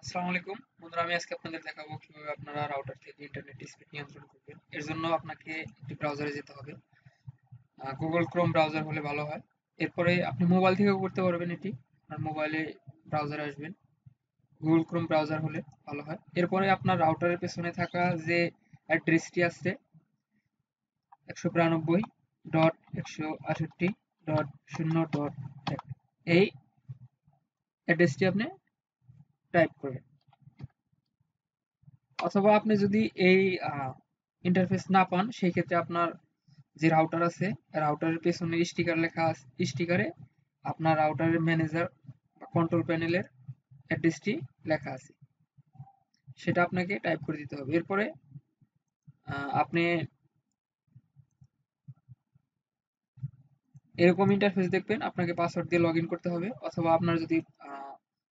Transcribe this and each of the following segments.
আসসালামু আলাইকুম বন্ধুরা, আমি আজকে আপনাদের দেখাবো কিভাবে আপনারা রাউটার থেকে ইন্টারনেট স্পিড নিয়ন্ত্রণ করবেন। এর জন্য আপনাকে একটি ব্রাউজারে যেতে হবে। গুগল ক্রোম ব্রাউজার হলে ভালো হয়। এরপরে আপনি মোবাইল থেকেও করতে পারবেন এটি। আপনার মোবাইলে ব্রাউজারে আসবেন, গুগল ক্রোম ব্রাউজার হলে ভালো হয়। এরপরে আপনার রাউটারের পেছনে থাকা যে অ্যাড্রেসটি আছে 192.168.0.1 এই অ্যাড্রেসটি আপনি টাইপ করবেন। অথবা আপনি যদি এই ইন্টারফেস না পান, সেই ক্ষেত্রে আপনার যে রাউটার আছে, রাউটারের পেছনে স্টিকার লেখা আছে, স্টিকারে আপনার রাউটারের ম্যানেজার বা কন্ট্রোল প্যানেলের অ্যাড্রেসটি লেখা আছে, সেটা আপনাকে টাইপ করে দিতে হবে। এরপরে আপনি এরকম ইন্টারফেস দেখবেন, আপনাকে পাসওয়ার্ড দিয়ে লগ ইন করতে হবে। অথবা আপনার যদি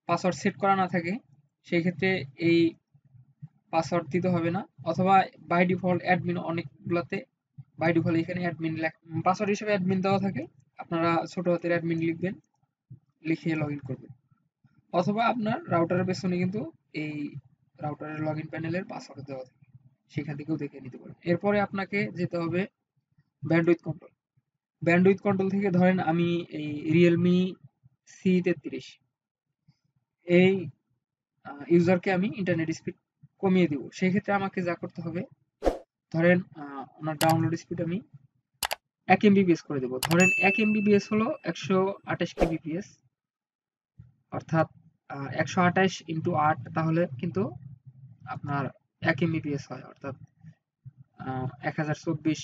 পাসওয়ার্ড সেট করা না থাকে, সেই ক্ষেত্রে এই পাসওয়ার্ড দিতে হবে না। অথবা বাই ডিফল্ট অ্যাডমিন অনেকগুলোতে বাই ডিফল্ট এখানে অ্যাডমিন পাসওয়ার্ড হিসেবে অ্যাডমিন দেওয়া থাকে, আপনারা ছোট হাতের অ্যাডমিন লিখবেন, লিখে লগ ইন করবেন। অথবা আপনার রাউটারের পেছনে কিন্তু এই রাউটারের লগ ইন প্যানেলের পাসওয়ার্ড দেওয়া থাকে, সেখান থেকেও দেখে নিতে পারেন। এরপরে আপনাকে যেতে হবে ব্যান্ডউইথ কন্ট্রোল। ব্যান্ডউইথ কন্ট্রোল থেকে ধরেন আমি এই রিয়েলমি C33 এই ইউজারকে আমি ইন্টারনেট স্পিড কমিয়ে দিব। সেই ক্ষেত্রে আমাকে যা করতে হবে, ধরেন ওনার ডাউনলোড স্পিড আমি 1 MBPS করে দেবো। ধরেন 1 MBPS হলো 128 kbps, অর্থাৎ 128 × 8, তাহলে কিন্তু আপনার 1 MBPS হয়, অর্থাৎ 1024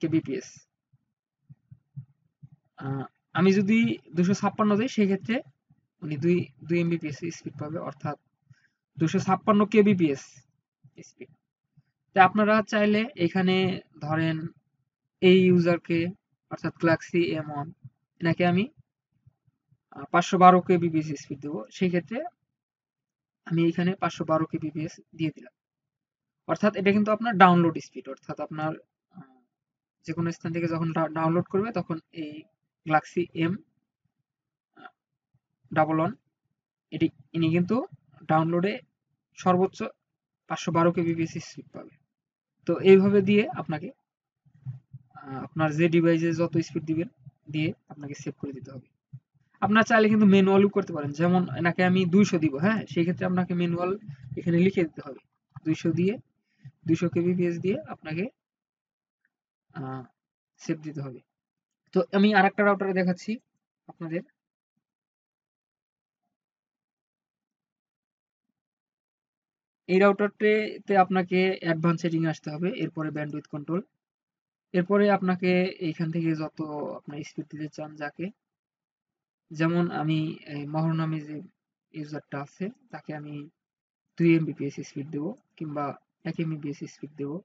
kbps। আমি যদি 256 দিই, সেই ক্ষেত্রে উনি দুই MBPS স্পিড পাবে, অর্থাৎ 256 kbps স্পিড। তো আপনারা চাইলে এখানে ধরেন এই ইউজারকে, অর্থাৎ গ্যালাক্সি M1, এনাকে আমি 512 kbps স্পিড দেবো। সেই ক্ষেত্রে আমি এখানে 512 kbps দিয়ে দিলাম। অর্থাৎ এটা কিন্তু আপনার ডাউনলোড স্পিড, অর্থাৎ আপনার যে কোনো স্থান থেকে যখন ডাউনলোড করবে, তখন এই গ্যালাক্সি M11 এটি ইনি কিন্তু ডাউনলোডে সর্বোচ্চ 512 kbps স্পিড পাবে। তো এইভাবে দিয়ে আপনাকে আপনার যে ডিভাইসে যত স্পিড দিবেন, দিয়ে আপনাকে সেভ করে দিতে হবে। আপনার চাইলে কিন্তু ম্যানুয়ালও করতে পারেন, যেমন এনাকে আমি 200 দিব, হ্যাঁ, সেই ক্ষেত্রে আপনাকে ম্যানুয়াল এখানে লিখে দিতে হবে। 200 দিয়ে 200 kbps দিয়ে আপনাকে সেভ দিতে হবে। তো আমি আরেকটা রাউটারে দেখাচ্ছি আপনাদের। এই রাউটারটাতে আপনাকে অ্যাডভান্স সেটিং আসতে হবে, এরপরে ব্যান্ডউইথ কন্ট্রোল, এরপরে আপনাকে এইখান থেকে যত আপনার স্পিড দিতে চান যাকে, যেমন আমি মহর নামে যে ইউজারটা আছে, তাকে আমি 2 MBPS স্পিড দেবো, কিংবা 1 MBPS স্পিড দেবো,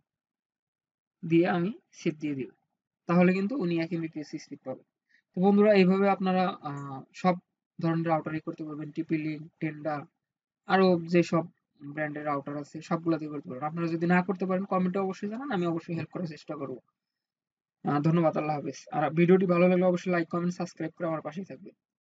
দিয়ে আমি সেভ দিয়ে দিব। তাহলে কিন্তু উনি 1 MBPS স্পিড পাবে। তো বন্ধুরা, এইভাবে আপনারা সব ধরনের রাউটারই করতে পারবেন। টিপি লিঙ্ক, টেন্ডা, আরো যেসব ব্র্যান্ডের রাউটার আছে সবগুলাতে করতে পারবেন। আপনারা যদি না করতে পারেন, কমেন্টে অবশ্যই জানান, আমি অবশ্যই হেল্প করার চেষ্টা করবো। ধন্যবাদ, আল্লাহ হাফেজ। আর ভিডিওটি ভালো লাগলে অবশ্যই লাইক, কমেন্ট, সাবস্ক্রাইব করে আমার পাশেই থাকবেন।